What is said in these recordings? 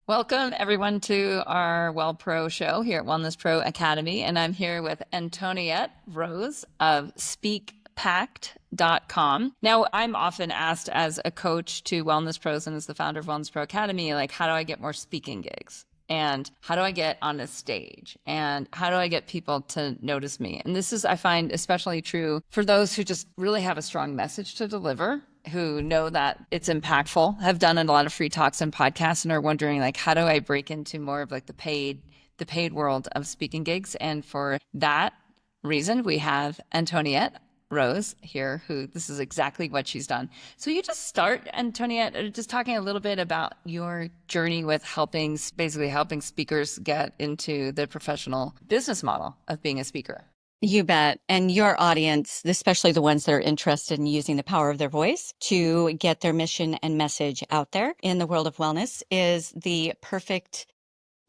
Welcome everyone to our Well Pro show here at Wellness Pro Academy. And I'm here with Antoniette Rose of speakpact.com. Now, I'm often asked as a coach to wellness pros and as the founder of Wellness Pro Academy, like, how do I get more speaking gigs? And how do I get on a stage? And how do I get people to notice me? And this is, I find, especially true for those who just really have a strong message to deliver, who know that it's impactful, have done a lot of free talks and podcasts and are wondering, like, how do I break into more of like the paid world of speaking gigs? And for that reason, we have Antoniette Rose here, who this is exactly what she's done. So you just start, Antoniette, just talking a little bit about your journey with basically helping speakers get into the professional business model of being a speaker. You bet. And your audience, especially the ones that are interested in using the power of their voice to get their mission and message out there in the world of wellness, is the perfect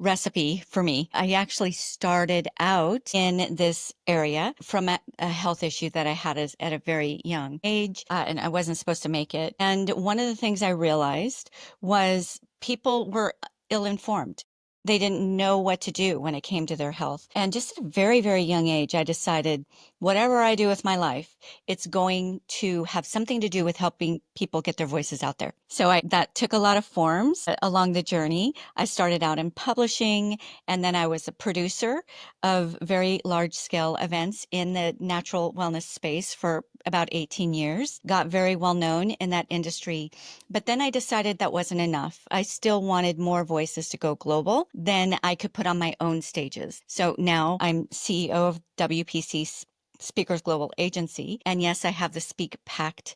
recipe for me. I actually started out in this area from a health issue that I had at a very young age, and I wasn't supposed to make it. And one of the things I realized was people were ill-informed. They didn't know what to do when it came to their health. And just at a very, very young age, I decided whatever I do with my life, it's going to have something to do with helping people get their voices out there. So that took a lot of forms along the journey. I started out in publishing, and then I was a producer of very large scale events in the natural wellness space for about 18 years, got very well known in that industry. But then I decided that wasn't enough. I still wanted more voices to go global than I could put on my own stages. So now I'm CEO of WPC Speakers Global Agency. And yes, I have the Speak Pact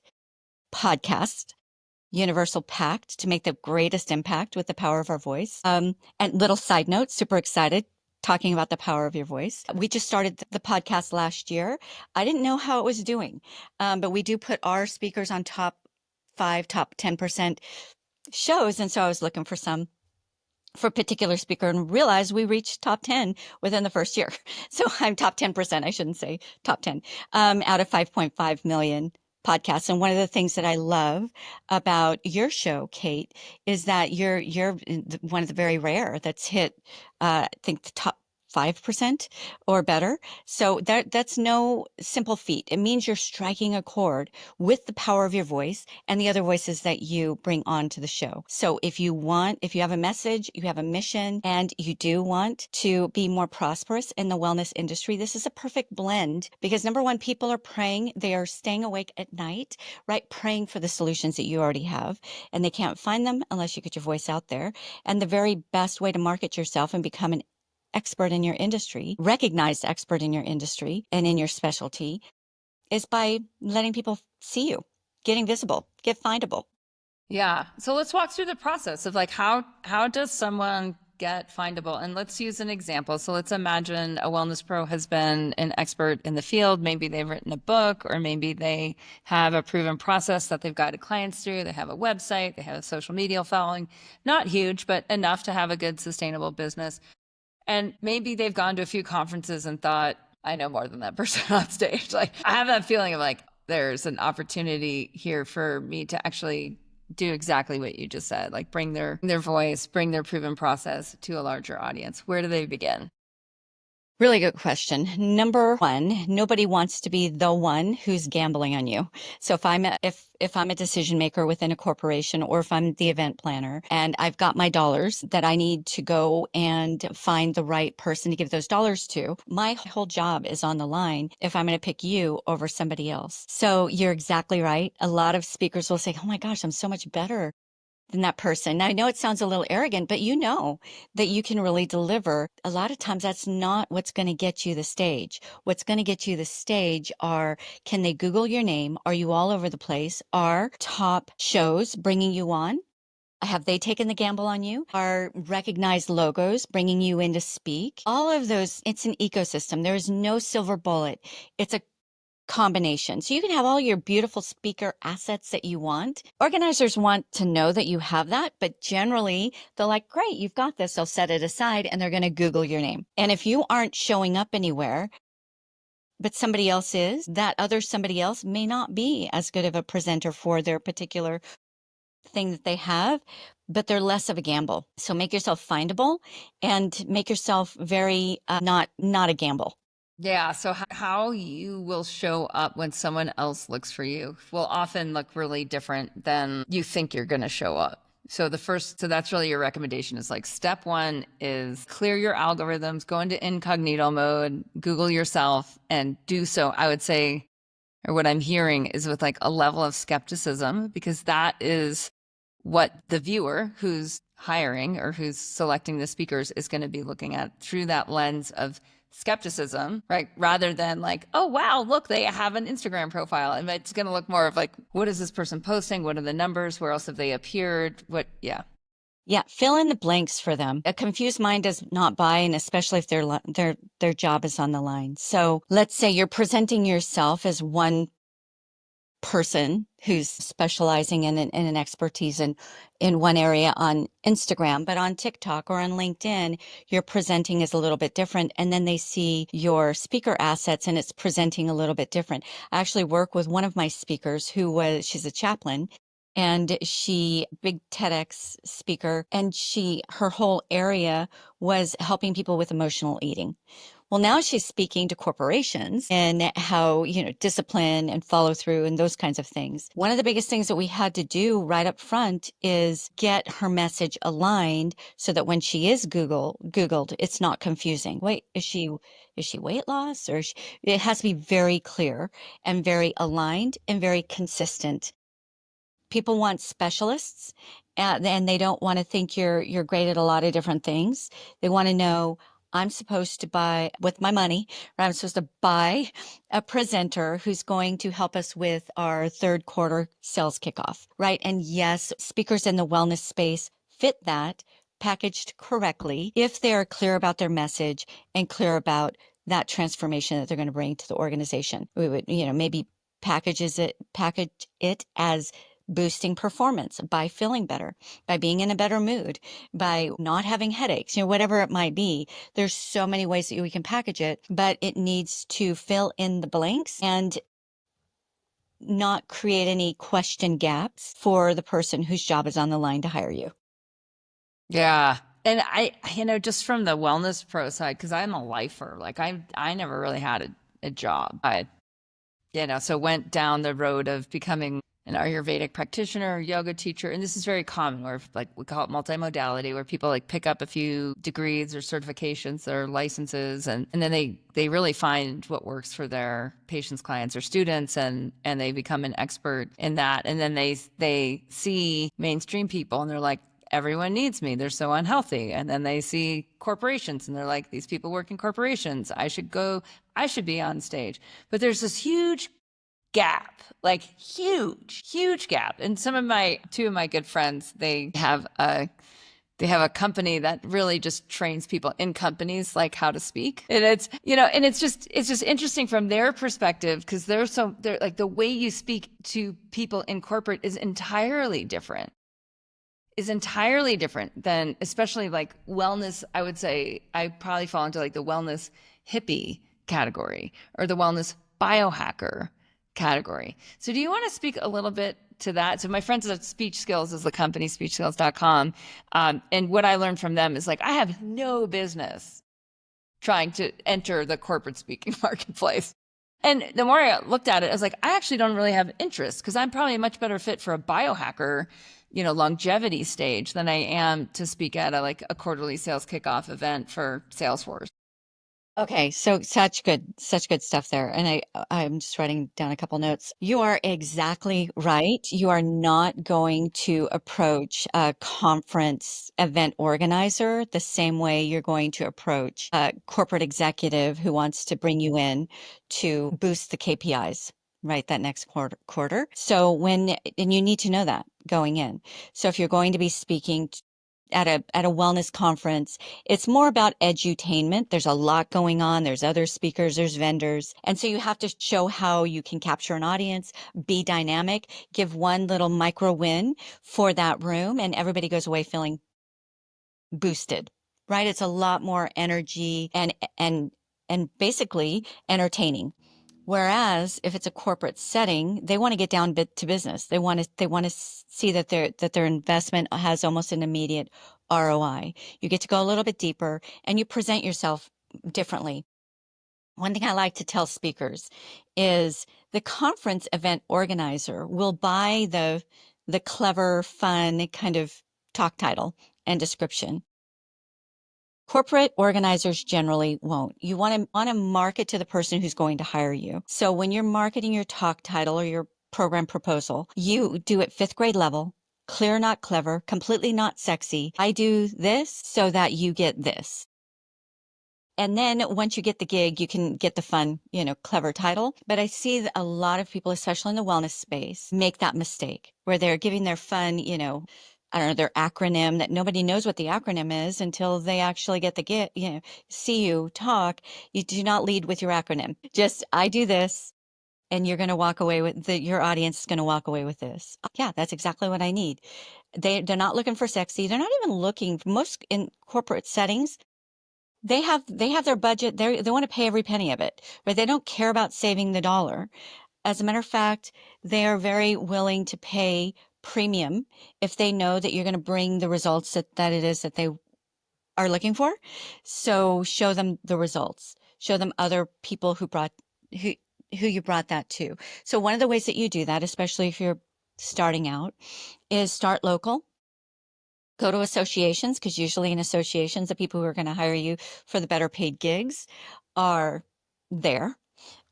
podcast, Universal Pact, to make the greatest impact with the power of our voice. And little side note, super excited talking about the power of your voice. We just started the podcast last year. I didn't know how it was doing, but we do put our speakers on top 10% shows. And so I was looking for a particular speaker and realized we reached top 10 within the first year. So I'm top 10%, I shouldn't say top 10, out of 5.5 million podcasts. And one of the things that I love about your show, Kate, is that you're one of the very rare that's hit, I think, the top 5% or better. So that's no simple feat. It means you're striking a chord with the power of your voice and the other voices that you bring onto the show. So if you have a message, you have a mission, and you do want to be more prosperous in the wellness industry, this is a perfect blend because number one, people are praying. They are staying awake at night, right? Praying for the solutions that you already have, and they can't find them unless you get your voice out there. And the very best way to market yourself and become an expert in your industry, recognized expert in your industry and in your specialty, is by letting people see you, getting visible, get findable. Yeah. So let's walk through the process of like how does someone get findable? And let's use an example. So let's imagine a wellness pro has been an expert in the field. Maybe they've written a book, or maybe they have a proven process that they've guided clients through. They have a website, they have a social media following, not huge, but enough to have a good sustainable business. And maybe they've gone to a few conferences and thought, I know more than that person on stage. Like, I have that feeling of like, there's an opportunity here for me to actually do exactly what you just said, like bring their voice, bring their proven process to a larger audience. Where do they begin? Really good question. Number one, nobody wants to be the one who's gambling on you. So if I'm a decision maker within a corporation, or if I'm the event planner and I've got my dollars that I need to go and find the right person to give those dollars to, my whole job is on the line if I'm going to pick you over somebody else. So you're exactly right. A lot of speakers will say, oh my gosh, I'm so much better than that person. Now, I know it sounds a little arrogant, but you know that you can really deliver. A lot of times that's not what's going to get you the stage. What's going to get you the stage are, can they Google your name? Are you all over the place? Are top shows bringing you on? Have they taken the gamble on you? Are recognized logos bringing you in to speak? All of those, it's an ecosystem. There is no silver bullet. It's a combination. So you can have all your beautiful speaker assets that you want. Organizers want to know that you have that, but generally they're like, great, you've got this. They'll set it aside and they're going to Google your name. And if you aren't showing up anywhere, but somebody else is, that other somebody else may not be as good of a presenter for their particular thing that they have, but they're less of a gamble. So make yourself findable and make yourself very not a gamble. Yeah. So how you will show up when someone else looks for you will often look really different than you think you're going to show up. So that's really your recommendation is like step one is clear your algorithms, go into incognito mode, Google yourself and do so. I would say, or what I'm hearing is with like a level of skepticism, because that is what the viewer who's hiring or who's selecting the speakers is going to be looking at through that lens of skepticism, right? Rather than like, oh, wow, look, they have an Instagram profile. And it's going to look more of like, what is this person posting? What are the numbers? Where else have they appeared? What, yeah. Yeah, fill in the blanks for them. A confused mind does not buy, and especially if their job is on the line. So let's say you're presenting yourself as one person who's specializing in an expertise in one area on Instagram, but on TikTok or on LinkedIn, you're presenting is a little bit different. And then they see your speaker assets and it's presenting a little bit different. I actually work with one of my speakers she's a chaplain and big TEDx speaker, and her whole area was helping people with emotional eating. Well, now she's speaking to corporations and how, discipline and follow through and those kinds of things. One of the biggest things that we had to do right up front is get her message aligned so that when she is Googled, it's not confusing. Wait, is she weight loss it has to be very clear and very aligned and very consistent. People want specialists, and they don't want to think you're great at a lot of different things. They want to know, I'm supposed to buy with my money, or I'm supposed to buy a presenter who's going to help us with our third quarter sales kickoff, right? And yes, speakers in the wellness space fit that packaged correctly if they are clear about their message and clear about that transformation that they're going to bring to the organization. We would, maybe package it as boosting performance by feeling better, by being in a better mood, by not having headaches, whatever it might be. There's so many ways that we can package it, but it needs to fill in the blanks and not create any question gaps for the person whose job is on the line to hire you. Yeah. And just from the wellness pro side, because I'm a lifer, like I never really had a job. So went down the road of becoming an Ayurvedic practitioner, yoga teacher. And this is very common where like we call it multimodality, where people like pick up a few degrees or certifications or licenses and then they really find what works for their patients, clients, or students and they become an expert in that. And then they see mainstream people and they're like, everyone needs me. They're so unhealthy. And then they see corporations and they're like, these people work in corporations. I should be on stage. But there's this huge gap, like huge gap. And two of my good friends, they have a company that really just trains people in companies like how to speak. And it's just interesting from their perspective because they're like the way you speak to people in corporate is entirely different than especially like wellness. I would say I probably fall into like the wellness hippie category or the wellness biohacker category. So do you want to speak a little bit to that? So my friends at Speech Skills is the company, speechskills.com. And what I learned from them is like, I have no business trying to enter the corporate speaking marketplace. And the more I looked at it, I was like, I actually don't really have interest because I'm probably a much better fit for a biohacker, longevity stage than I am to speak at a quarterly sales kickoff event for Salesforce. Okay, so such good stuff there. And I'm just writing down a couple notes. You are exactly right. You are not going to approach a conference event organizer the same way you're going to approach a corporate executive who wants to bring you in to boost the KPIs, right? That next quarter. So and you need to know that going in. So if you're going to be speaking at a wellness conference, it's more about edutainment. There's a lot going on. There's other speakers, there's vendors. And so you have to show how you can capture an audience, be dynamic, give one little micro win for that room, and everybody goes away feeling boosted, right? It's a lot more energy and basically entertaining. Whereas if it's a corporate setting, they want to get down to business. They want to see that their investment has almost an immediate ROI. You get to go a little bit deeper and you present yourself differently. One thing I like to tell speakers is the conference event organizer will buy the clever, fun kind of talk title and description. Corporate organizers generally won't. You want to market to the person who's going to hire you. So when you're marketing your talk title or your program proposal, you do it fifth grade level, clear, not clever, completely not sexy. I do this so that you get this. And then once you get the gig, you can get the fun, clever title. But I see that a lot of people, especially in the wellness space, make that mistake where they're giving their fun, I don't know, their acronym that nobody knows what the acronym is until they actually get the gig, see you talk. You do not lead with your acronym. Just, I do this. And you're going to walk away with your audience is going to walk away with this. Yeah, that's exactly what I need. They're not looking for sexy. They're not even looking, most in corporate settings, they have their budget. They want to pay every penny of it, but they don't care about saving the dollar. As a matter of fact, they are very willing to pay premium if they know that you're going to bring the results that it is that they are looking for. So show them the results. Show them other people who you brought that to. So one of the ways that you do that, especially if you're starting out, is start local. Go to associations, because usually in associations, the people who are going to hire you for the better paid gigs are there.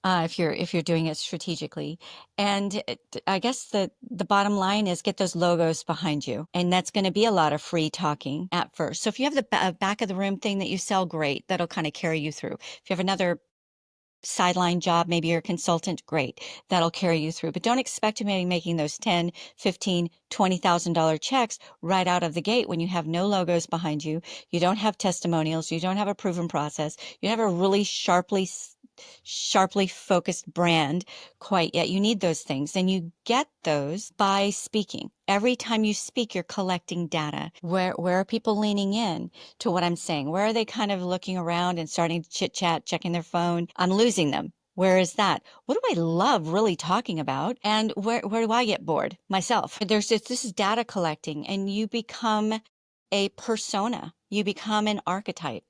If you're doing it strategically, and I guess the bottom line is get those logos behind you, and that's going to be a lot of free talking at first. So if you have the back of the room thing that you sell, great, that'll kind of carry you through. If you have another sideline job, maybe you're a consultant, great, that'll carry you through. But don't expect to be making those $10, $15, $20,000 checks right out of the gate when you have no logos behind you. You don't have testimonials. You don't have a proven process. You have a really sharply focused brand quite yet. You need those things, and you get those by speaking. Every time you speak, you're collecting data. Where are people leaning in to what I'm saying? Where are they kind of looking around and starting to chit chat, checking their phone? I'm losing them. Where is that? What do I love really talking about? And where do I get bored myself? This is data collecting, and you become a persona. You become an archetype,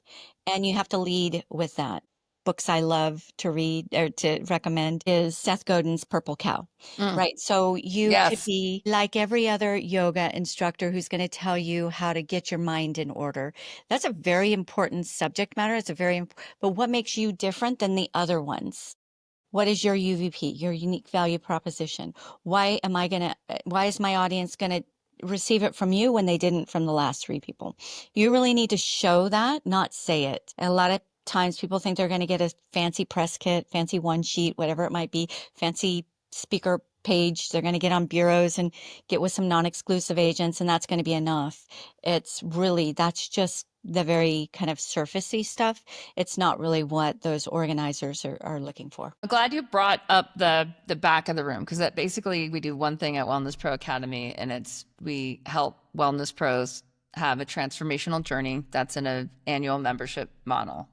and you have to lead with that. Books I love to read or to recommend is Seth Godin's Purple Cow, right? So you could Yes. be like every other yoga instructor who's going to tell you how to get your mind in order. That's a very important subject matter. But what makes you different than the other ones? What is your UVP, your unique value proposition? Why is my audience going to receive it from you when they didn't from the last three people? You really need to show that, not say it. A lot of times people think they're going to get a fancy press kit, fancy one sheet, whatever it might be, fancy speaker page. They're going to get on bureaus and get with some non-exclusive agents, and that's going to be enough. That's just the very kind of surfacey stuff. It's not really what those organizers are looking for. I'm glad you brought up the back of the room, because that basically we do one thing at Wellness Pro Academy, and we help wellness pros have a transformational journey. That's in an annual membership model.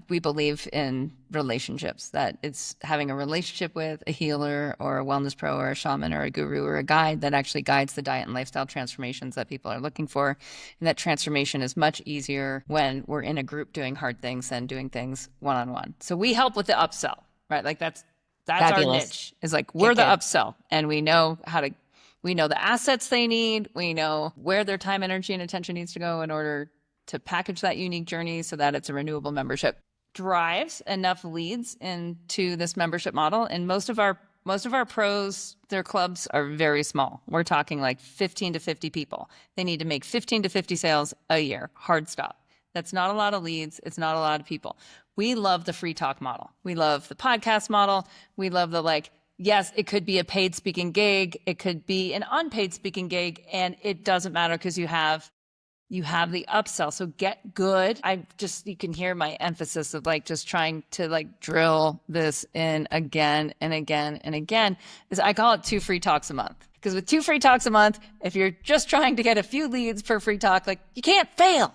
We believe in relationships, that it's having a relationship with a healer or a wellness pro or a shaman or a guru or a guide that actually guides the diet and lifestyle transformations that people are looking for. And that transformation is much easier when we're in a group doing hard things than doing things one-on-one. So we help with the upsell, right? Like that's Fabulous. our niche, is like we're the upsell, and we know the assets they need. We know where their time, energy, and attention needs to go in order to package that unique journey so that it's a renewable membership. Drives enough leads into this membership model, and most of our pros, their clubs are very small. We're talking like 15 to 50 people. They need to make 15 to 50 sales a year. Hard stop. That's not a lot of leads. It's not a lot of people. We love the free talk model. We love the podcast model. We love yes, it could be a paid speaking gig. It could be an unpaid speaking gig, and it doesn't matter because you have the upsell. So get good. You can hear my emphasis of just trying to drill this in again and again and again, is I call it 2 free talks a month. Because with 2 free talks a month, if you're just trying to get a few leads per free talk, you can't fail.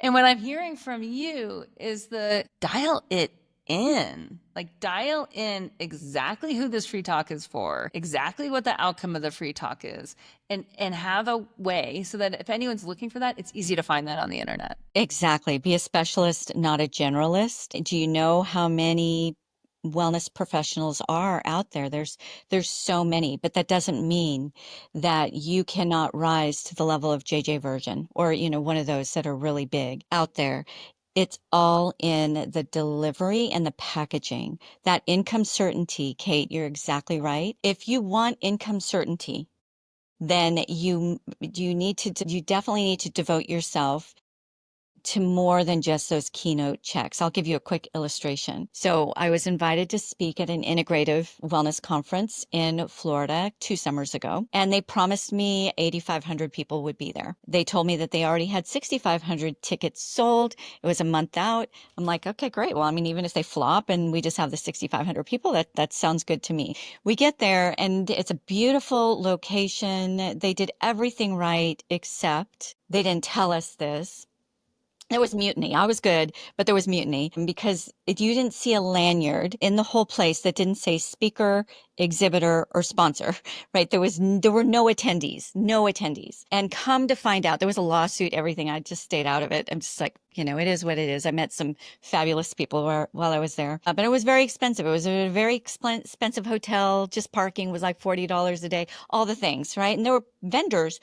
And what I'm hearing from you is the dial it in, like dial in exactly who this free talk is for, exactly what the outcome of the free talk is, and have a way so that if anyone's looking for that, it's easy to find that on the internet. Exactly. Be a specialist, not a generalist. Do you know how many wellness professionals are out there? There's so many, but that doesn't mean that you cannot rise to the level of JJ Virgin or, one of those that are really big out there. It's all in the delivery and the packaging. That income certainty, Kate, you're exactly right. If you want income certainty, then you definitely need to devote yourself to more than just those keynote checks. I'll give you a quick illustration. So I was invited to speak at an integrative wellness conference in Florida 2 summers ago, and they promised me 8,500 people would be there. They told me that they already had 6,500 tickets sold. It was a month out. I'm like, okay, great. Well, I mean, even if they flop and we just have the 6,500 people, that sounds good to me. We get there and it's a beautiful location. They did everything right, except they didn't tell us this. There was mutiny. I was good, but there was mutiny because you didn't see a lanyard in the whole place that didn't say speaker, exhibitor, or sponsor, right? There were no attendees, no attendees. And come to find out, there was a lawsuit, everything. I just stayed out of it. I'm just like, it is what it is. I met some fabulous people while I was there, but it was very expensive. It was a very expensive hotel. Just parking was like $40 a day, all the things, right? And there were vendors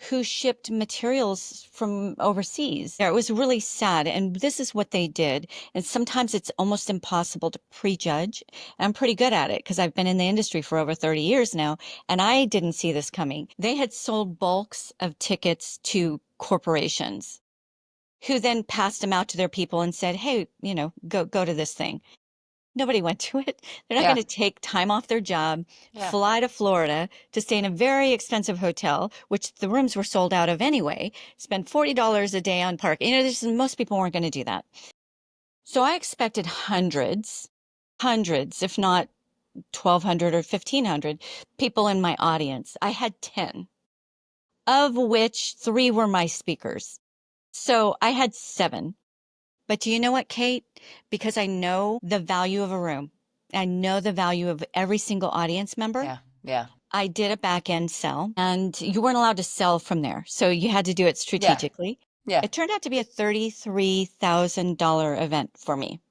who shipped materials from overseas. It was really sad. And this is what they did. And sometimes it's almost impossible to prejudge. I'm pretty good at it because I've been in the industry for over 30 years now, and I didn't see this coming. They had sold bulks of tickets to corporations who then passed them out to their people and said, hey, go to this thing. Nobody went to it. They're not Yeah. going to take time off their job, Yeah. fly to Florida to stay in a very expensive hotel, which the rooms were sold out of anyway, spend $40 a day on parking. Most people weren't going to do that. So I expected hundreds, if not 1,200 or 1,500 people in my audience. I had 10, of which 3 were my speakers. So I had 7. But do you know what, Kate? Because I know the value of a room. I know the value of every single audience member. Yeah. Yeah. I did a back end sell, and you weren't allowed to sell from there. So you had to do it strategically. Yeah. It turned out to be a $33,000 event for me.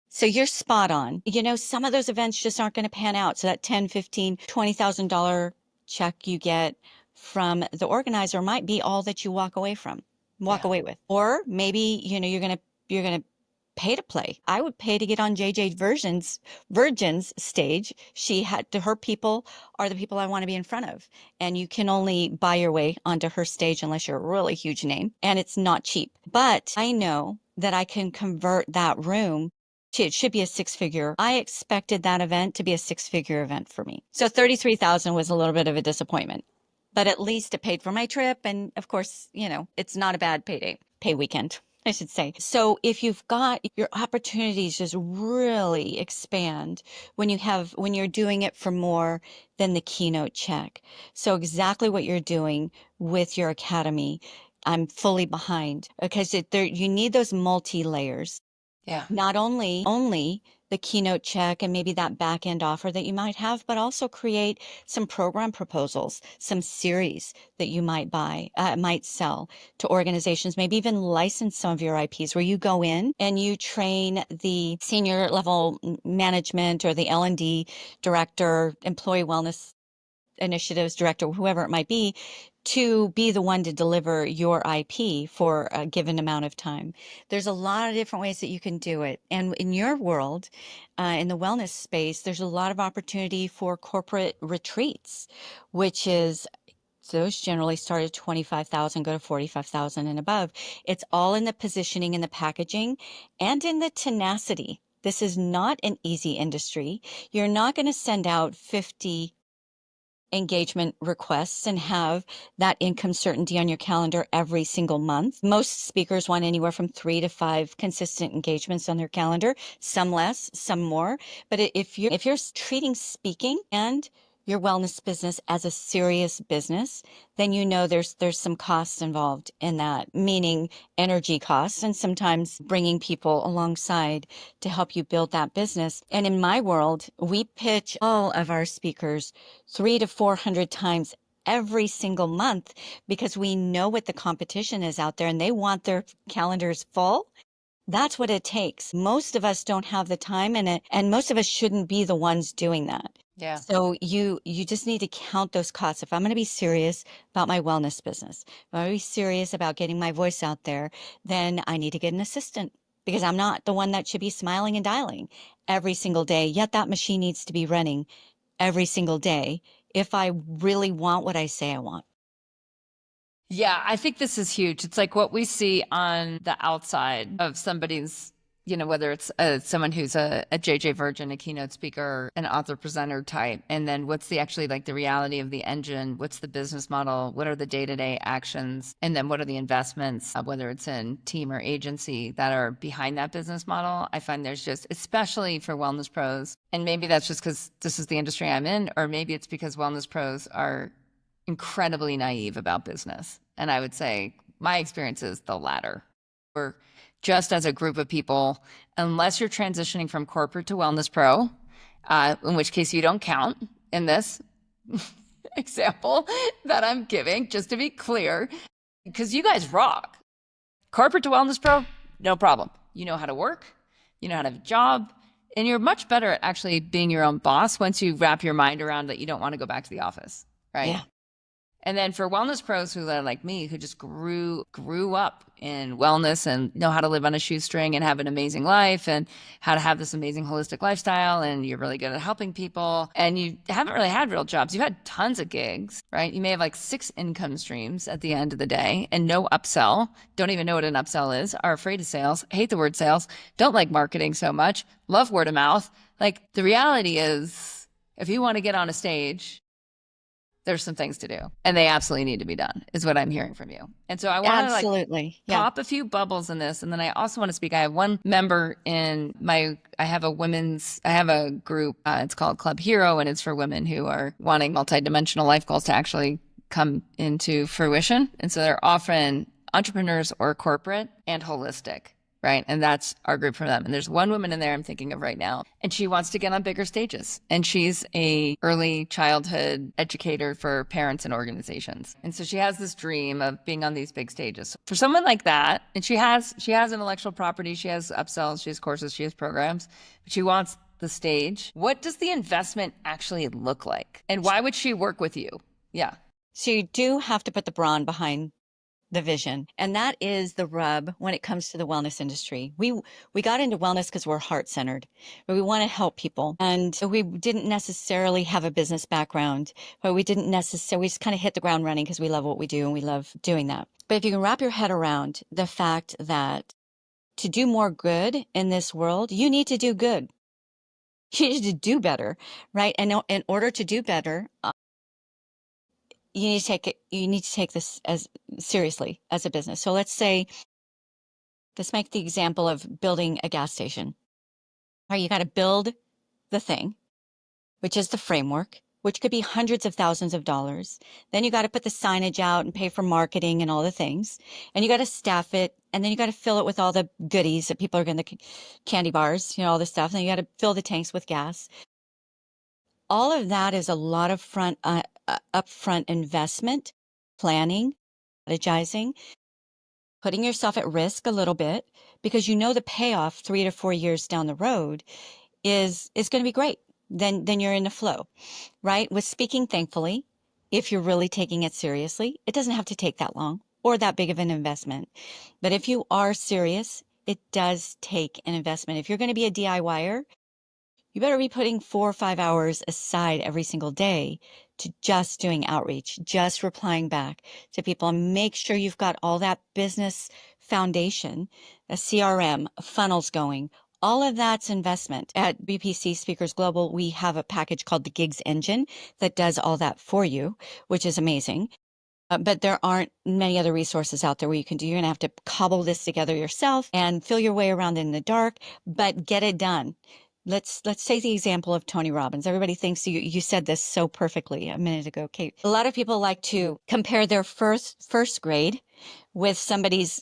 So you're spot on. Some of those events just aren't going to pan out. So that $10, $15, $20,000 check you get from the organizer might be all that you walk away away with. Or maybe, you're going to pay to play. I would pay to get on JJ Virgin's stage. Her people are the people I want to be in front of. And you can only buy your way onto her stage unless you're a really huge name. And it's not cheap. But I know that I can convert that room. It should be a 6-figure. I expected that event to be a 6-figure event for me. So 33,000 was a little bit of a disappointment, but at least it paid for my trip. And of course, it's not a bad pay weekend, I should say. So if you've got your opportunities just really expand when you're doing it for more than the keynote check. So exactly what you're doing with your academy, I'm fully behind because you need those multi-layers. Yeah. Not only the keynote check and maybe that back end offer that you might have, but also create some program proposals, some series that you might sell to organizations, maybe even license some of your IPs where you go in and you train the senior level management or the L&D director, employee wellness initiatives director, whoever it might be, to be the one to deliver your IP for a given amount of time. There's a lot of different ways that you can do it. And in your world, in the wellness space, there's a lot of opportunity for corporate retreats, which is those generally start at 25,000, go to 45,000 and above. It's all in the positioning and the packaging and in the tenacity. This is not an easy industry. You're not going to send out 50 engagement requests and have that income certainty on your calendar every single month. Most speakers want anywhere from 3 to 5 consistent engagements on their calendar, some less, some more. But if you're treating speaking and your wellness business as a serious business, then you know there's some costs involved in that, meaning energy costs and sometimes bringing people alongside to help you build that business. And in my world, we pitch all of our speakers 300 to 400 times every single month because we know what the competition is out there and they want their calendars full. That's what it takes. Most of us don't have the time and most of us shouldn't be the ones doing that. Yeah. So you just need to count those costs. If I'm going to be serious about my wellness business, if I'm going to be serious about getting my voice out there, then I need to get an assistant because I'm not the one that should be smiling and dialing every single day. Yet that machine needs to be running every single day if I really want what I say I want. Yeah, I think this is huge. It's like what we see on the outside of somebody's, whether it's someone who's a JJ Virgin, a keynote speaker, an author presenter type, and then what's actually like the reality of the engine? What's the business model? What are the day-to-day actions? And then what are the investments, whether it's in team or agency that are behind that business model? I find there's just, especially for wellness pros, and maybe that's just because this is the industry I'm in, or maybe it's because wellness pros are incredibly naive about business. And I would say my experience is the latter. We're just as a group of people, unless you're transitioning from corporate to wellness pro, in which case you don't count in this example that I'm giving, just to be clear, because you guys rock. Corporate to wellness pro, no problem. You know how to work, you know how to have a job, and you're much better at actually being your own boss once you wrap your mind around that you don't want to go back to the office, right? Yeah. And then for wellness pros who are like me, who just grew up in wellness and know how to live on a shoestring and have an amazing life and how to have this amazing holistic lifestyle, and you're really good at helping people, and you haven't really had real jobs. You've had tons of gigs, right? You may have like 6 income streams at the end of the day and no upsell, don't even know what an upsell is, are afraid of sales, hate the word sales, don't like marketing so much, love word of mouth. Like the reality is, if you want to get on a stage, there's some things to do and they absolutely need to be done, is what I'm hearing from you. And so I want to like pop a few bubbles in this. And then I also want to speak. I have one member in I have a group, it's called Club Hero, and it's for women who are wanting multidimensional life goals to actually come into fruition. And so they're often entrepreneurs or corporate and holistic. Right. And that's our group for them. And there's one woman in there I'm thinking of right now, and she wants to get on bigger stages. And she's a early childhood educator for parents and organizations. And so she has this dream of being on these big stages. For someone like that, and she has intellectual property, she has upsells, she has courses, she has programs, but she wants the stage. What does the investment actually look like? And why would she work with you? Yeah. So you do have to put the brawn behind the vision. And that is the rub when it comes to the wellness industry. We got into wellness because we're heart-centered, but we want to help people. And we didn't necessarily have a business background, but we just kind of hit the ground running because we love what we do and we love doing that. But if you can wrap your head around the fact that to do more good in this world, you need to do good. You need to do better, right? And in order to do better, you need to take this as seriously as a business. So let's make the example of building a gas station. All right, you got to build the thing, which is the framework, which could be hundreds of thousands of dollars. Then you got to put the signage out and pay for marketing and all the things. And you got to staff it. And then you got to fill it with all the goodies that people are going to, candy bars, all this stuff. And then you got to fill the tanks with gas. All of that is a lot of upfront investment, planning, strategizing, putting yourself at risk a little bit because the payoff 3 to 4 years down the road is going to be great. Then you're in the flow, right? With speaking, thankfully, if you're really taking it seriously, it doesn't have to take that long or that big of an investment. But if you are serious, it does take an investment. If you're going to be a DIYer, you better be putting 4 or 5 hours aside every single day to just doing outreach, just replying back to people, and make sure you've got all that business foundation, a CRM, funnels going. All of that's investment. At BPC Speakers Global, we have a package called the Gigs Engine that does all that for you, which is amazing. But there aren't many other resources out there where you can do. You're going to have to cobble this together yourself and feel your way around in the dark, but get it done. Let's say the example of Tony Robbins. Everybody thinks you said this so perfectly a minute ago, Kate. A lot of people like to compare their first grade with somebody's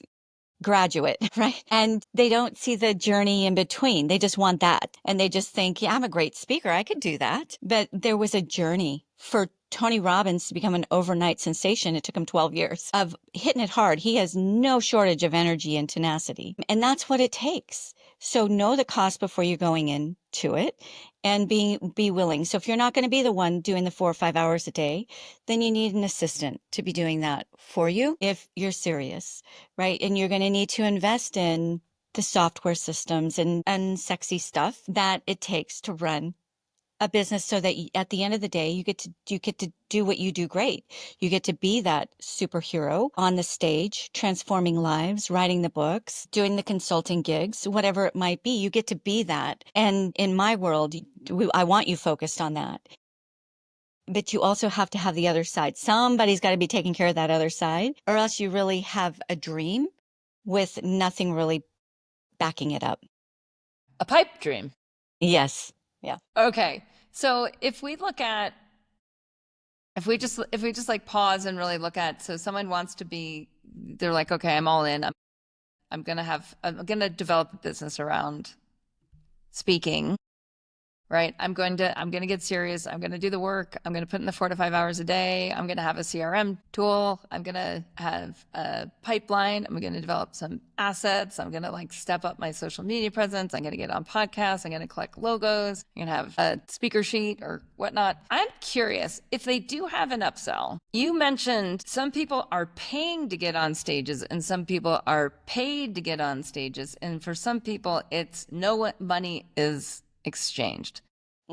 graduate, right? And they don't see the journey in between. They just want that. And they just think, yeah, I'm a great speaker. I could do that. But there was a journey for Tony Robbins to become an overnight sensation. It took him 12 years of hitting it hard. He has no shortage of energy and tenacity. And that's what it takes. So know the cost before you're going into it and be willing. So if you're not going to be the one doing the 4 or 5 hours a day, then you need an assistant to be doing that for you if you're serious, right? And you're going to need to invest in the software systems and sexy stuff that it takes to run a business so that at the end of the day, you get to do what you do great. You get to be that superhero on the stage, transforming lives, writing the books, doing the consulting gigs, whatever it might be. You get to be that. And in my world, I want you focused on that. But you also have to have the other side. Somebody's got to be taking care of that other side, or else you really have a dream with nothing really backing it up. A pipe dream. Yes. Yeah. Okay. So if we just like pause and really look at, so someone wants to be, they're like, okay, I'm all in. I'm going to develop a business around speaking, right? I'm going to get serious. I'm going to do the work. I'm going to put in the 4 to 5 hours a day. I'm going to have a CRM tool. I'm going to have a pipeline. I'm going to develop some assets. I'm going to like step up my social media presence. I'm going to get on podcasts. I'm going to collect logos. I'm going to have a speaker sheet or whatnot. I'm curious if they do have an upsell. You mentioned some people are paying to get on stages and some people are paid to get on stages. And for some people, it's no money is exchanged.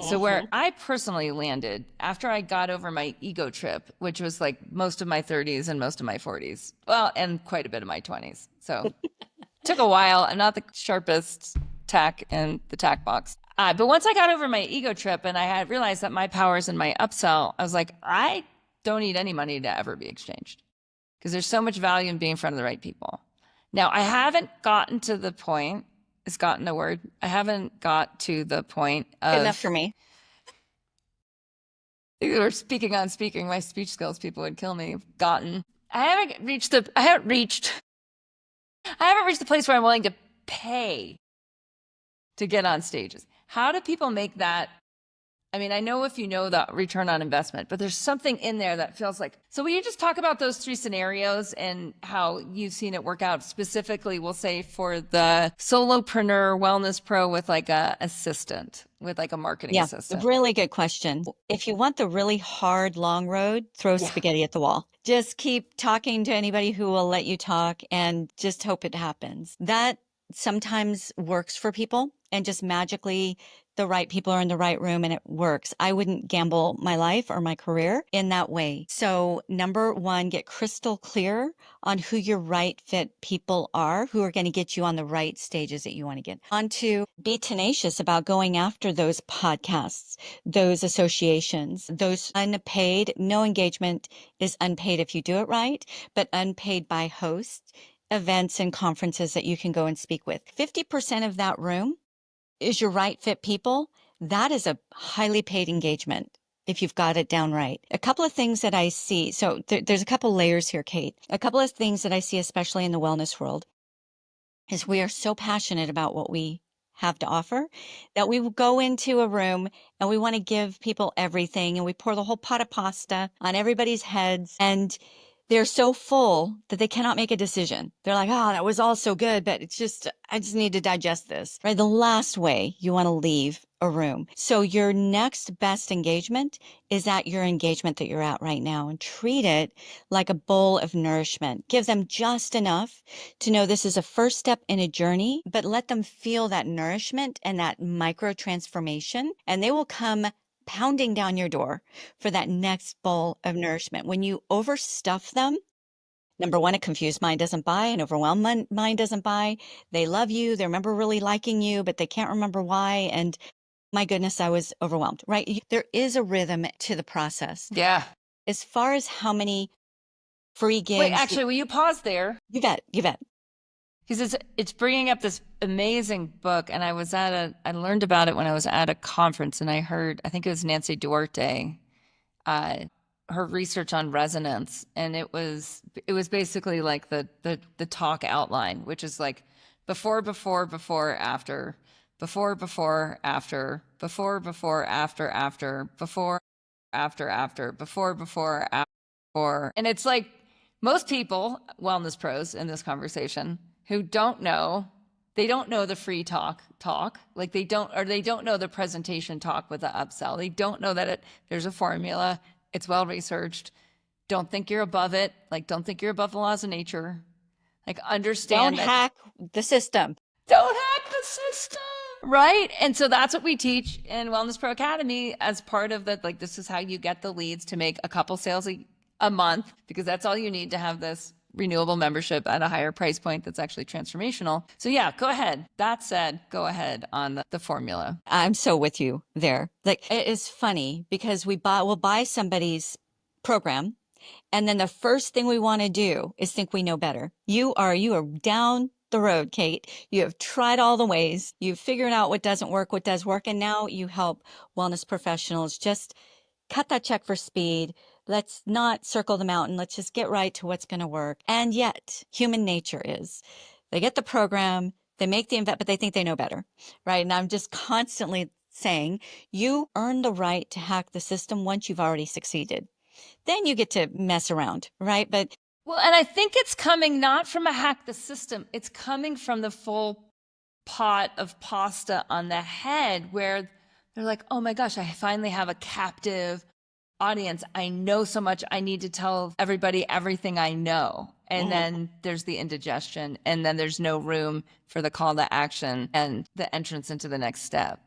So where I personally landed after I got over my ego trip, which was like most of my 30s and most of my 40s, well, and quite a bit of my 20s. So took a while. I'm not the sharpest tack in the tack box. But once I got over my ego trip and I had realized that my power's in my upsell, I was like, I don't need any money to ever be exchanged because there's so much value in being in front of the right people. Now, I haven't gotten to the point, it's gotten the word, I haven't got to the point of... Enough for me. Or speaking on speaking, my speech skills people would kill me. I haven't reached the place where I'm willing to pay to get on stages. How do people make that? I mean, I know if you know the return on investment, but there's something in there that feels like, so will you just talk about those 3 scenarios and how you've seen it work out specifically, we'll say for the solopreneur wellness pro with like a assistant, with like a marketing assistant? Really good question. If you want the really hard, long road, throw spaghetti at the wall. Just keep talking to anybody who will let you talk and just hope it happens. That sometimes works for people and just magically the right people are in the right room and it works. I wouldn't gamble my life or my career in that way. So number 1, get crystal clear on who your right fit people are, who are going to get you on the right stages that you want to get. On to be tenacious about going after those podcasts, those associations, those unpaid. No engagement is unpaid if you do it right, but unpaid by hosts, events and conferences that you can go and speak with. 50% of that room is your right fit people. That is a highly paid engagement if you've got it down right. A couple of things that I see. So there's a couple layers here, Kate. A couple of things that I see, especially in the wellness world, is we are so passionate about what we have to offer that we will go into a room and we want to give people everything and we pour the whole pot of pasta on everybody's heads and they're so full that they cannot make a decision. They're like, oh, that was all so good, but I just need to digest this, right? The last way you want to leave a room. So your next best engagement is at your engagement that you're at right now and treat it like a bowl of nourishment. Give them just enough to know this is a first step in a journey, but let them feel that nourishment and that micro transformation, and they will come pounding down your door for that next bowl of nourishment. When you overstuff them, number 1, a confused mind doesn't buy, an overwhelmed mind doesn't buy. They love you. They remember really liking you, but they can't remember why. And my goodness, I was overwhelmed, right? There is a rhythm to the process. Yeah. As far as how many free gigs. Wait, actually, will you pause there? You bet. because it's bringing up this amazing book, and I learned about it when I was at a conference, and I think it was Nancy Duarte, uh, her research on resonance, and it was basically like the talk outline, which is like before, after, after, after, before, after, and it's like most people, wellness pros in this conversation, who they don't know the free talk, like they don't know the presentation talk with the upsell. They don't know that there's a formula, it's well researched. Don't think you're above it. Like, don't think you're above the laws of nature. Like, understand Don't that. hack the system. Don't hack the system. Right. And so that's what we teach in Wellness Pro Academy as part of the, like, this is how you get the leads to make a couple sales a month, because that's all you need to have this renewable membership at a higher price point that's actually transformational. So yeah, go ahead. That said, go ahead on the formula. I'm so with you there. Like, it is funny because we'll buy somebody's program, and then the first thing we want to do is think we know better. You are down the road, Kate. You have tried all the ways. You've figured out what doesn't work, what does work, and now you help wellness professionals just cut that check for speed. Let's not circle the mountain. Let's just get right to what's going to work. And yet, human nature is they get the program, they make the investment, but they think they know better, right? And I'm just constantly saying, you earn the right to hack the system once you've already succeeded. Then you get to mess around, right? But well, and I think it's coming not from a hack the system, it's coming from the full pot of pasta on the head, where they're like, oh my gosh, I finally have a captive audience. I know so much. I need to tell everybody everything I know. And then there's the indigestion, and then there's no room for the call to action and the entrance into the next step.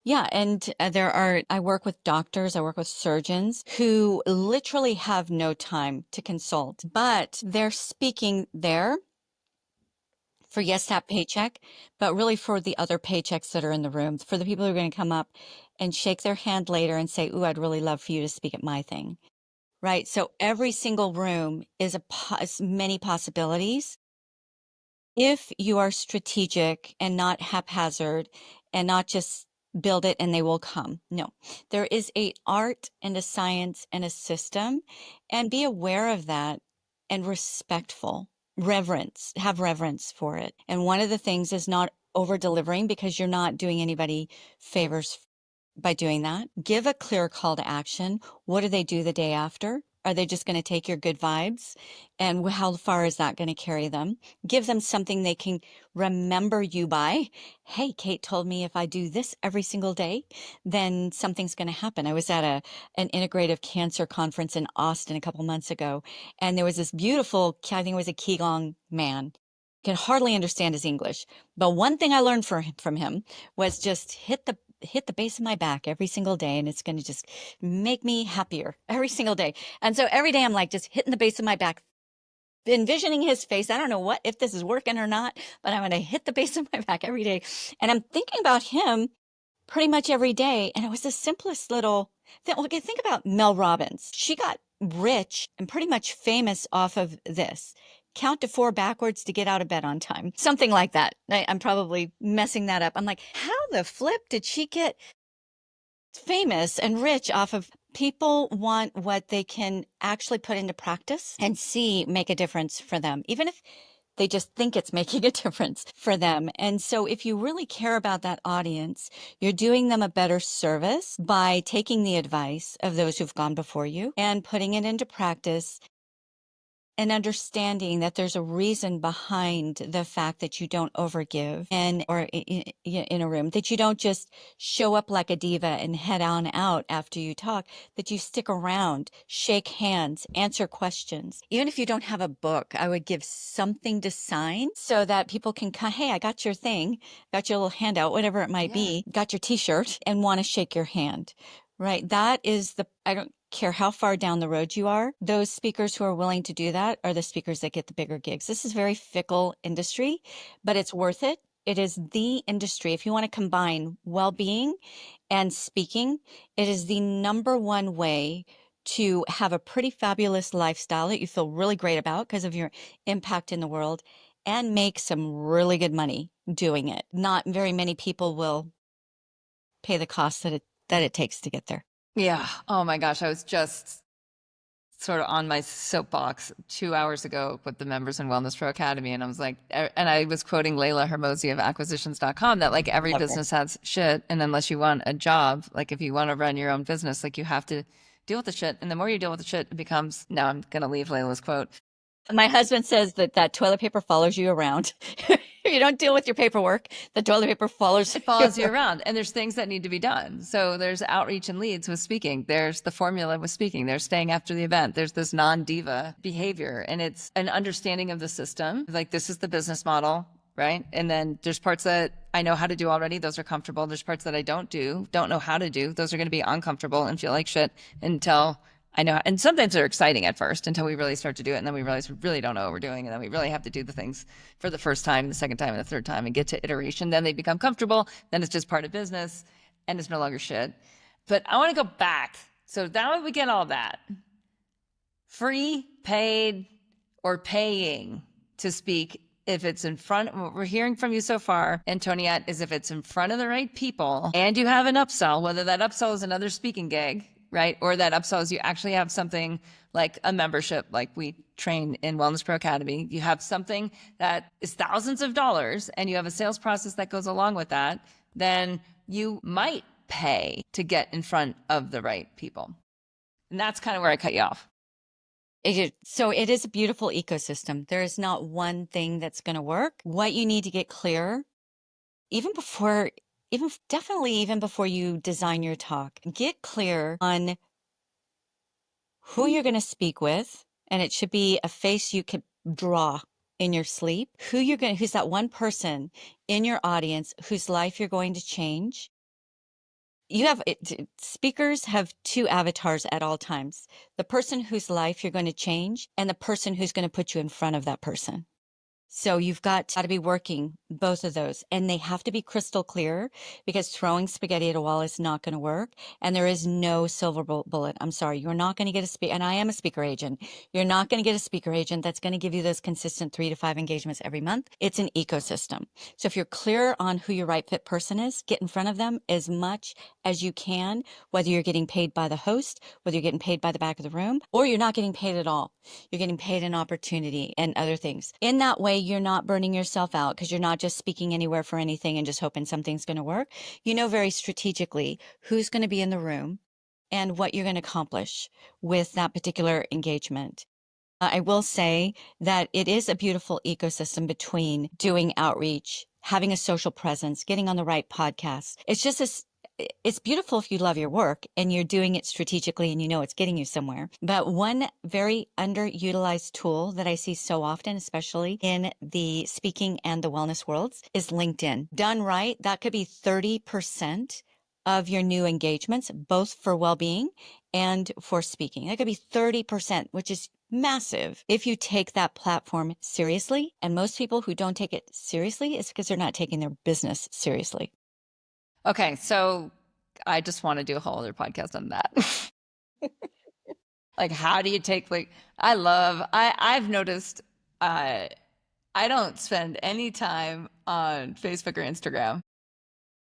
yeah, and I work with doctors, I work with surgeons who literally have no time to consult, but they're speaking there for yes, that paycheck, but really for the other paychecks that are in the room, for the people who are going to come up and shake their hand later and say, ooh, I'd really love for you to speak at my thing, right? So every single room is is many possibilities. If you are strategic and not haphazard and not just build it and they will come. No, there is a art and a science and a system, and be aware of that and respectful, have reverence for it. And one of the things is not over delivering, because you're not doing anybody favors by doing that. Give a clear call to action. What do they do the day after? Are they just going to take your good vibes? And how far is that going to carry them? Give them something they can remember you by. Hey, Kate told me if I do this every single day, then something's going to happen. I was at an integrative cancer conference in Austin a couple months ago, and there was this beautiful, I think it was a Qigong man. Can hardly understand his English. But one thing I learned from him was just hit the base of my back every single day, and it's going to just make me happier every single day. And so every day I'm like just hitting the base of my back, envisioning his face. I don't know if this is working or not, but I'm going to hit the base of my back every day. And I'm thinking about him pretty much every day. And it was the simplest little thing. Okay, think about Mel Robbins. She got rich and pretty much famous off of this. Count to 4 backwards to get out of bed on time. Something like that. I'm probably messing that up. I'm like, how the flip did she get famous and rich off of? People want what they can actually put into practice and see make a difference for them, even if they just think it's making a difference for them. And so if you really care about that audience, you're doing them a better service by taking the advice of those who've gone before you and putting it into practice, and understanding that there's a reason behind the fact that you don't overgive in a room, that you don't just show up like a diva and head on out after you talk, that you stick around, shake hands, answer questions. Even if you don't have a book, I would give something to sign so that people can come, hey, I got your thing, got your little handout, whatever it might be, got your t-shirt, and want to shake your hand. Right. That is I don't care how far down the road you are. Those speakers who are willing to do that are the speakers that get the bigger gigs. This is a very fickle industry, but it's worth it. It is the industry. If you want to combine well-being and speaking, it is the number one way to have a pretty fabulous lifestyle that you feel really great about because of your impact in the world, and make some really good money doing it. Not very many people will pay the cost that it takes to get there. Yeah. Oh my gosh. I was just sort of on my soapbox 2 hours ago with the members in Wellness Pro Academy. And I was like, and I was quoting Layla Hermosi of acquisitions.com that like every Love her. business has shit. And unless you want a job, like if you want to run your own business, like you have to deal with the shit. And the more you deal with the shit, it becomes, now I'm going to leave Layla's quote. My husband says that toilet paper follows you around. If you don't deal with your paperwork, the toilet paper follows It follows you around. And there's things that need to be done. So there's outreach and leads with speaking. There's the formula with speaking. There's staying after the event. There's this non-diva behavior. And it's an understanding of the system. Like this is the business model, right? And then there's parts that I know how to do already. Those are comfortable. There's parts that I don't know how to do. Those are going to be uncomfortable and feel like shit until I know. And sometimes they're exciting at first until we really start to do it. And then we realize we really don't know what we're doing. And then we really have to do the things for the first time, the second time, and the third time and get to iteration. Then they become comfortable. Then it's just part of business and it's no longer shit. But I want to go back. So now we get all that. Free, paid, or paying to speak. If it's in front, what we're hearing from you so far, Antoniette, is if it's in front of the right people and you have an upsell, whether that upsell is another speaking gig, right? Or that upsells you actually have something like a membership, like we train in Wellness Pro Academy. You have something that is thousands of dollars and you have a sales process that goes along with that, then you might pay to get in front of the right people. And that's kind of where I cut you off. So it is a beautiful ecosystem. There is not one thing that's going to work. What you need to get clear, definitely even before you design your talk, get clear on who you're going to speak with. And it should be a face you can draw in your sleep. Who's that one person in your audience whose life you're going to change. Speakers have two avatars at all times: the person whose life you're going to change and the person who's going to put you in front of that person. So you've got to be working both of those, and they have to be crystal clear, because throwing spaghetti at a wall is not going to work. And there is no silver bullet. I'm sorry. You're not going to get and I am a speaker agent. You're not going to get a speaker agent that's going to give you those consistent 3 to 5 engagements every month. It's an ecosystem. So if you're clear on who your right fit person is, get in front of them as much as you can, whether you're getting paid by the host, whether you're getting paid by the back of the room, or you're not getting paid at all. You're getting paid an opportunity and other things. In that way, you're not burning yourself out, because you're not just speaking anywhere for anything and just hoping something's going to work. You know very strategically who's going to be in the room and what you're going to accomplish with that particular engagement. I will say that it is a beautiful ecosystem between doing outreach, having a social presence, getting on the right podcast. It's beautiful if you love your work and you're doing it strategically and you know it's getting you somewhere. But one very underutilized tool that I see so often, especially in the speaking and the wellness worlds, is LinkedIn. Done right, that could be 30% of your new engagements, both for well-being and for speaking. That could be 30%, which is massive if you take that platform seriously. And most people who don't take it seriously is because they're not taking their business seriously. Okay, so I just want to do a whole other podcast on that. Like, how do you take, like, I've noticed I don't spend any time on Facebook or Instagram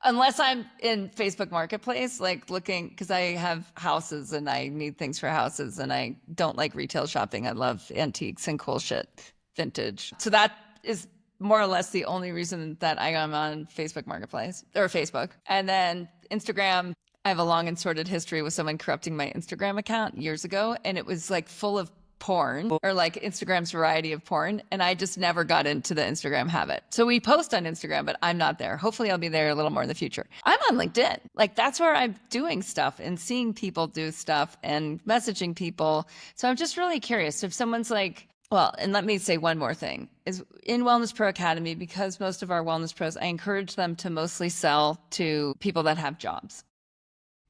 unless I'm in Facebook Marketplace, like looking, because I have houses and I need things for houses and I don't like retail shopping. I love antiques and cool shit, vintage. So that is more or less the only reason that I am on Facebook Marketplace or Facebook. And then Instagram, I have a long and sordid history with someone corrupting my Instagram account years ago. And it was like full of porn, or like Instagram's variety of porn. And I just never got into the Instagram habit. So we post on Instagram, but I'm not there. Hopefully I'll be there a little more in the future. I'm on LinkedIn. Like that's where I'm doing stuff and seeing people do stuff and messaging people. So I'm just really curious if someone's like, well, and let me say one more thing is in Wellness Pro Academy, because most of our wellness pros, I encourage them to mostly sell to people that have jobs.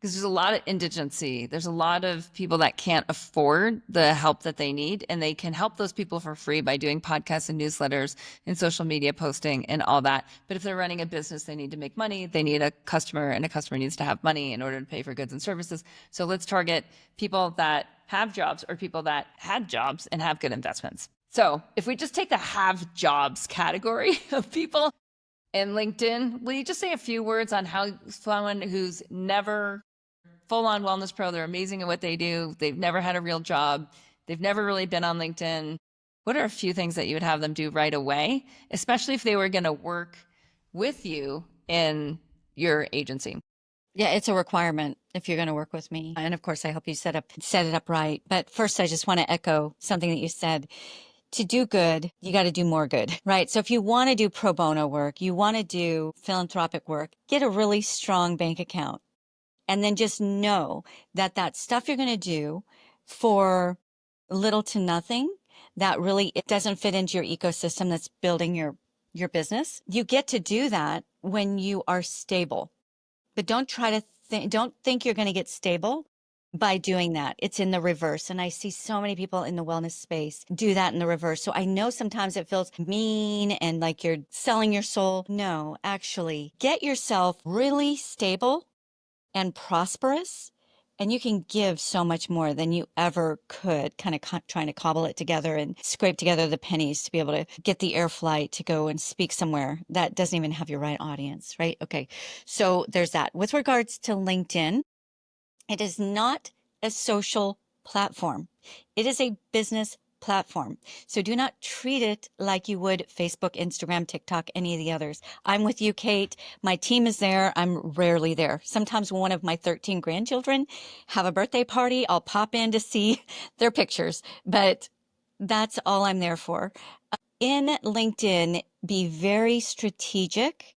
Because there's a lot of indigency. There's a lot of people that can't afford the help that they need, and they can help those people for free by doing podcasts and newsletters and social media posting and all that. But if they're running a business, they need to make money. They need a customer, and a customer needs to have money in order to pay for goods and services. So let's target people that have jobs or people that had jobs and have good investments. So if we just take the have jobs category of people in LinkedIn, will you just say a few words on how someone who's never full on wellness pro, they're amazing at what they do, they've never had a real job, they've never really been on LinkedIn. What are a few things that you would have them do right away, especially if they were going to work with you in your agency? Yeah, it's a requirement if you're going to work with me. And of course, I hope you set it up right. But first, I just want to echo something that you said. To do good, you got to do more good, right? So if you want to do pro bono work, you want to do philanthropic work, get a really strong bank account. And then just know that that stuff you're going to do for little to nothing, that really it doesn't fit into your ecosystem that's building your business. You get to do that when you are stable. But don't think you're going to get stable by doing that. It's in the reverse. And I see so many people in the wellness space do that in the reverse. So I know sometimes it feels mean and like you're selling your soul. No, actually, get yourself really stable and prosperous, and you can give so much more than you ever could, kind of trying to cobble it together and scrape together the pennies to be able to get the air flight to go and speak somewhere that doesn't even have your right audience, right? Okay. So there's that. With regards to LinkedIn, it is not a social platform. It is a business platform. So do not treat it like you would Facebook, Instagram, TikTok, any of the others. I'm with you, Kate. My team is there. I'm rarely there. Sometimes one of my 13 grandchildren have a birthday party. I'll pop in to see their pictures, but that's all I'm there for. In LinkedIn, be very strategic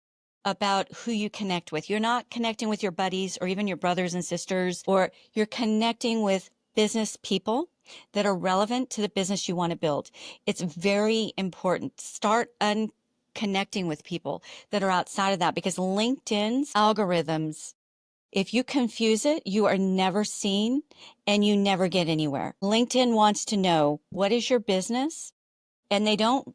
about who you connect with. You're not connecting with your buddies or even your brothers and sisters, or you're connecting with business people that are relevant to the business you want to build. It's very important. Start connecting with people that are outside of that, because LinkedIn's algorithms, if you confuse it, you are never seen and you never get anywhere. LinkedIn wants to know, what is your business? And they don't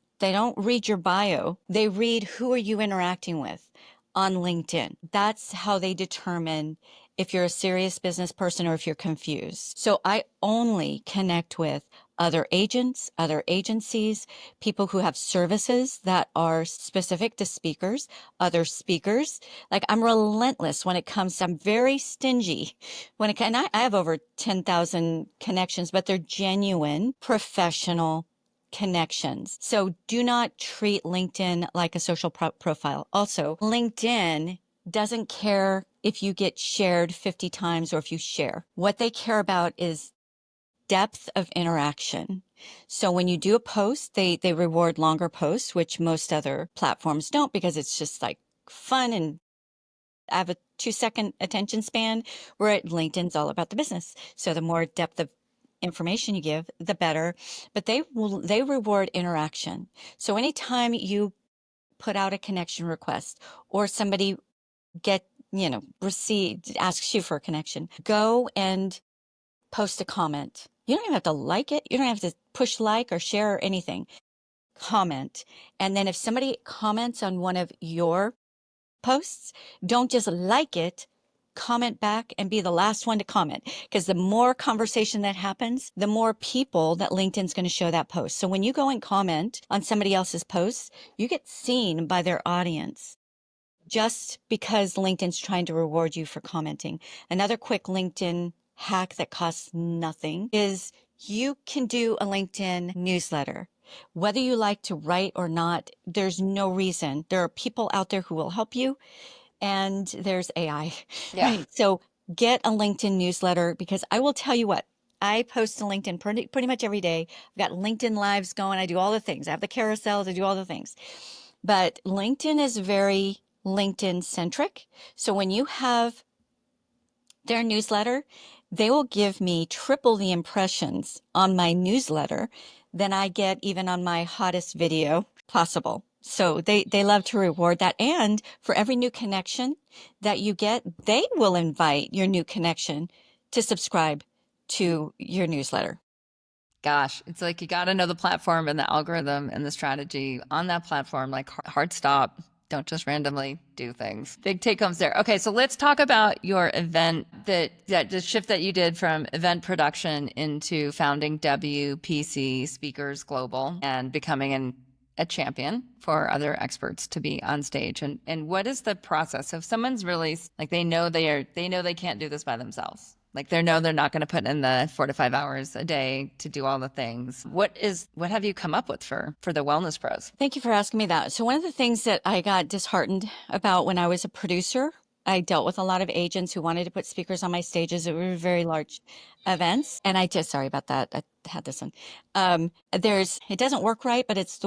read your bio. They read, who are you interacting with on LinkedIn. That's how they determine if you're a serious business person or if you're confused. So I only connect with other agents, other agencies, people who have services that are specific to speakers, other speakers. Like, I'm relentless when it comes to, I'm very stingy when it, and I have over 10,000 connections, but they're genuine, professional connections. So do not treat LinkedIn like a social profile. Also, LinkedIn doesn't care if you get shared 50 times or if you share. What they care about is depth of interaction. So when you do a post, they reward longer posts, which most other platforms don't, because it's just like fun, and I have a 2-second attention span, where at LinkedIn's all about the business. So the more depth of information you give, the better. But they reward interaction. So anytime you put out a connection request, or somebody asks you for a connection, go and post a comment. You don't even have to like it. You don't have to push like or share or anything. Comment. And then if somebody comments on one of your posts, don't just like it, comment back and be the last one to comment, because the more conversation that happens, the more people that LinkedIn's going to show that post. So when you go and comment on somebody else's posts, you get seen by their audience, just because LinkedIn's trying to reward you for commenting. Another quick LinkedIn hack that costs nothing is you can do a LinkedIn newsletter. Whether you like to write or not, there's no reason. There are people out there who will help you, and there's AI. Yeah. Right? So get a LinkedIn newsletter, because I will tell you what, I post to LinkedIn pretty much every day. I've got LinkedIn lives going. I do all the things. I have the carousels. I do all the things. But LinkedIn is very LinkedIn centric. So when you have their newsletter, they will give me triple the impressions on my newsletter than I get even on my hottest video possible. So they love to reward that. And for every new connection that you get, they will invite your new connection to subscribe to your newsletter. Gosh, it's like you got to know the platform and the algorithm and the strategy on that platform, like hard stop. Don't just randomly do things. Big take homes there. Okay, so let's talk about your event, that the shift that you did from event production into founding WPC Speakers Global and becoming a champion for other experts to be on stage. And what is the process? If someone's really like they know they can't do this by themselves. Like they know they're not going to put in the 4 to 5 hours a day to do all the things. What have you come up with for the wellness pros? Thank you for asking me that. So one of the things that I got disheartened about when I was a producer, I dealt with a lot of agents who wanted to put speakers on my stages. It were very large events. And sorry about that. I had this one. It doesn't work right, but it's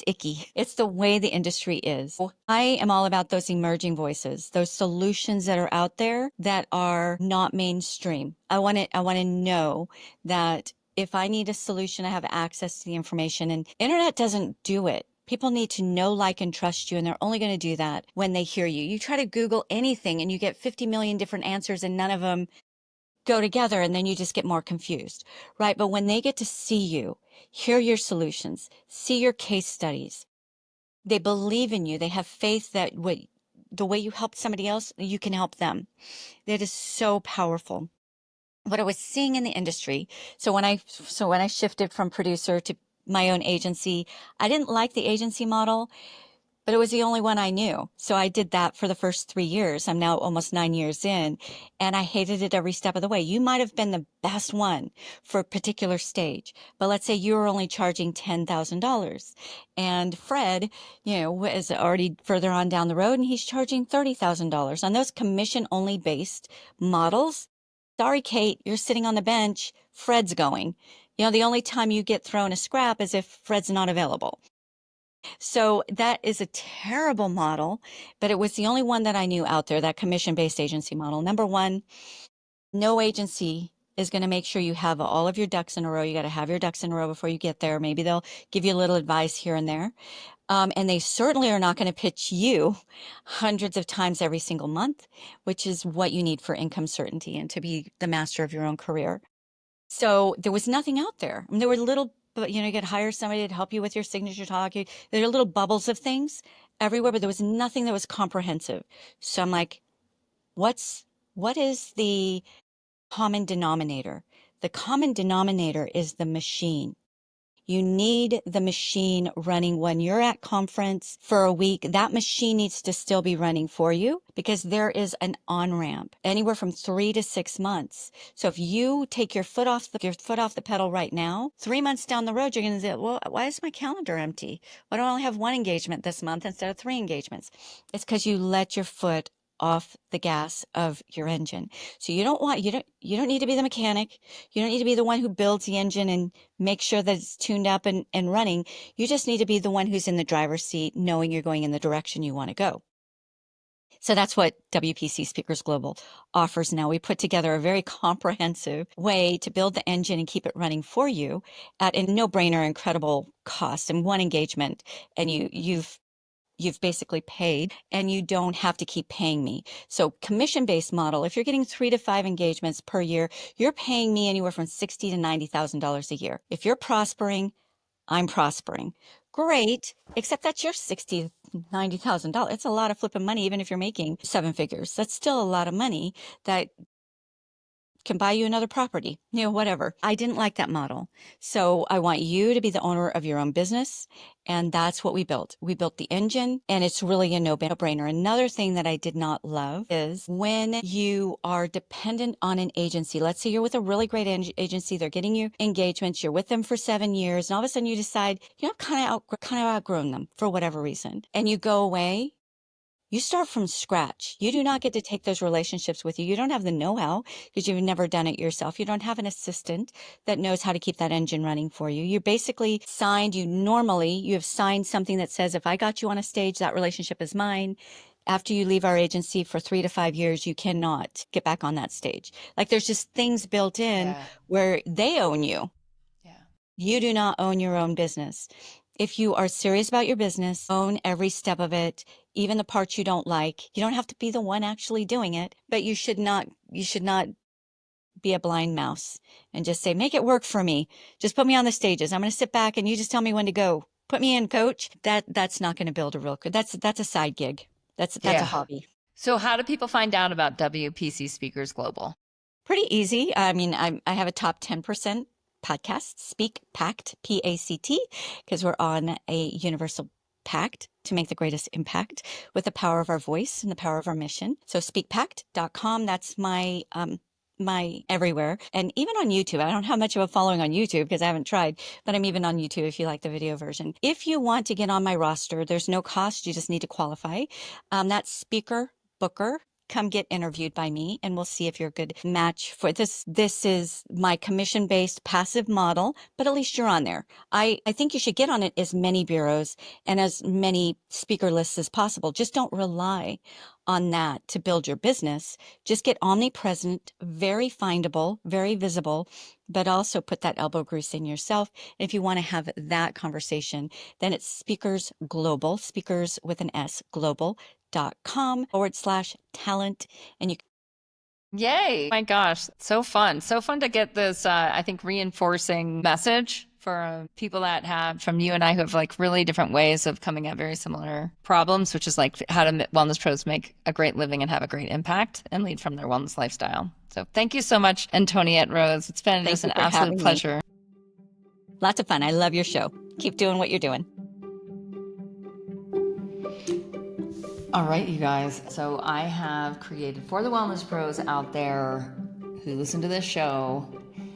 icky. It's the way the industry is. I am all about those emerging voices, those solutions that are out there that are not mainstream. I want to know that if I need a solution, I have access to the information, and internet doesn't do it. People need to know, like, and trust you, and they're only going to do that when they hear you. You try to Google anything and you get 50 million different answers and none of them go together, and then you just get more confused, right? But when they get to see you, hear your solutions, see your case studies, they believe in you. They have faith that the way you helped somebody else, you can help them. That is so powerful. What I was seeing in the industry. So when I shifted from producer to my own agency, I didn't like the agency model, but it was the only one I knew. So I did that for the first 3 years. I'm now almost 9 years in, and I hated it every step of the way. You might have been the best one for a particular stage, but let's say you were only charging $10,000, and Fred, is already further on down the road, and he's charging $30,000 on those commission-only based models. Sorry, Kate, you're sitting on the bench. Fred's going. The only time you get thrown a scrap is if Fred's not available. So that is a terrible model, but it was the only one that I knew out there, that commission-based agency model. Number one, no agency is going to make sure you have all of your ducks in a row. You got to have your ducks in a row before you get there. Maybe they'll give you a little advice here and there. And they certainly are not going to pitch you hundreds of times every single month, which is what you need for income certainty and to be the master of your own career. So there was nothing out there. I mean, there were little, but you could hire somebody to help you with your signature talk. There are little bubbles of things everywhere, but there was nothing that was comprehensive. So I'm like, what is the common denominator? The common denominator is the machine. You need the machine running when you're at conference for a week. That machine needs to still be running for you because there is an on-ramp anywhere from 3 to 6 months. So if you take your foot off the pedal right now, 3 months down the road, you're going to say, well, why is my calendar empty? Why do I only have 1 engagement this month instead of 3 engagements? It's because you let your foot off the gas of your engine. So you don't need to be the mechanic. You don't need to be the one who builds the engine and makes sure that it's tuned up and running. You just need to be the one who's in the driver's seat, knowing you're going in the direction you want to go. So that's what WPC Speakers Global offers now. We put together a very comprehensive way to build the engine and keep it running for you at a no-brainer, incredible cost and 1 engagement. And you've basically paid and you don't have to keep paying me. So commission-based model, if you're getting 3 to 5 engagements per year, you're paying me anywhere from $60,000 to $90,000 a year. If you're prospering, I'm prospering. Great, except that's your $60,000 to $90,000. It's a lot of flipping money, even if you're making 7 figures. That's still a lot of money that can buy you another property, whatever. I didn't like that model. So I want you to be the owner of your own business. And that's what we built. We built the engine, and it's really a no-brainer. Another thing that I did not love is when you are dependent on an agency. Let's say you're with a really great agency. They're getting you engagements. You're with them for 7 years. And all of a sudden you decide, I've kind of outgrown them for whatever reason. And you go away. You start from scratch. You do not get to take those relationships with you. You don't have the know-how because you've never done it yourself. You don't have an assistant that knows how to keep that engine running for you. You're basically signed. You have signed something that says, if I got you on a stage, that relationship is mine. After you leave our agency for 3 to 5 years, you cannot get back on that stage. Like there's just things built in where they own you. Yeah. You do not own your own business. If you are serious about your business, own every step of it, even the parts you don't like. You don't have to be the one actually doing it, but you should not be a blind mouse and just say, make it work for me. Just put me on the stages. I'm going to sit back and you just tell me when to go. put me in, coach. That's not going to build a real good. That's a side gig. That's a Yeah. hobby. So how do people find out about WPC Speakers Global? Pretty easy. I mean, I have a top 10% podcast, Speak Pact, P-A-C-T, because we're on a universal pact to make the greatest impact with the power of our voice and the power of our mission. So speakpact.com, that's my everywhere. And even on YouTube. I don't have much of a following on YouTube because I haven't tried, but I'm even on YouTube if you like the video version. If you want to get on my roster, there's no cost. You just need to qualify. That's Speaker Booker. Come get interviewed by me and we'll see if you're a good match for this. This is my commission-based passive model, but at least you're on there. I think you should get on it as many bureaus and as many speaker lists as possible. Just don't rely on that to build your business. Just get omnipresent, very findable, very visible, but also put that elbow grease in yourself. If you want to have that conversation, then it's Speakers Global, speakers with an S, global.com/talent. And you Yay. My gosh. So fun. So fun to get this, I think, reinforcing message for people that have, from you and I, who have like really different ways of coming at very similar problems, which is like how do wellness pros make a great living and have a great impact and lead from their wellness lifestyle. So thank you so much, Antoniette Rose. It's been just an absolute pleasure. Lots of fun. I love your show. Keep doing what you're doing. All right, you guys. So I have created for the wellness pros out there who listen to this show,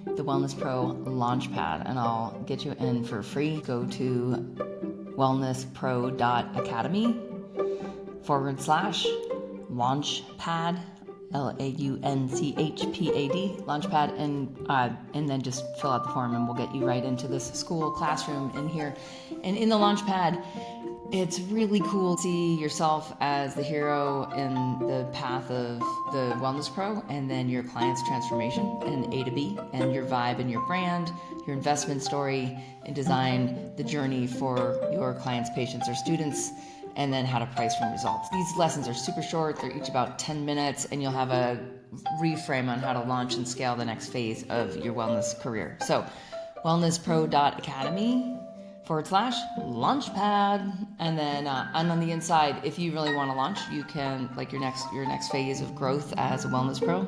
the Wellness Pro Launchpad, and I'll get you in for free. Go to wellnesspro.academy /launchpad, LAUNCHPAD, Launchpad, and then just fill out the form and we'll get you right into this school classroom in here. And in the Launchpad, it's really cool to see yourself as the hero in the path of the wellness pro, and then your client's transformation and A to B, and your vibe and your brand, your investment story, and design the journey for your clients, patients, or students, and then how to price from results. These lessons are super short. They're each about 10 minutes, and you'll have a reframe on how to launch and scale the next phase of your wellness career. So wellnesspro.academy /launchpad, and then and on the inside, if you really want to launch, you can, like your next phase of growth as a wellness pro,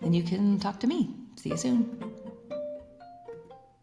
then you can talk to me. See you soon.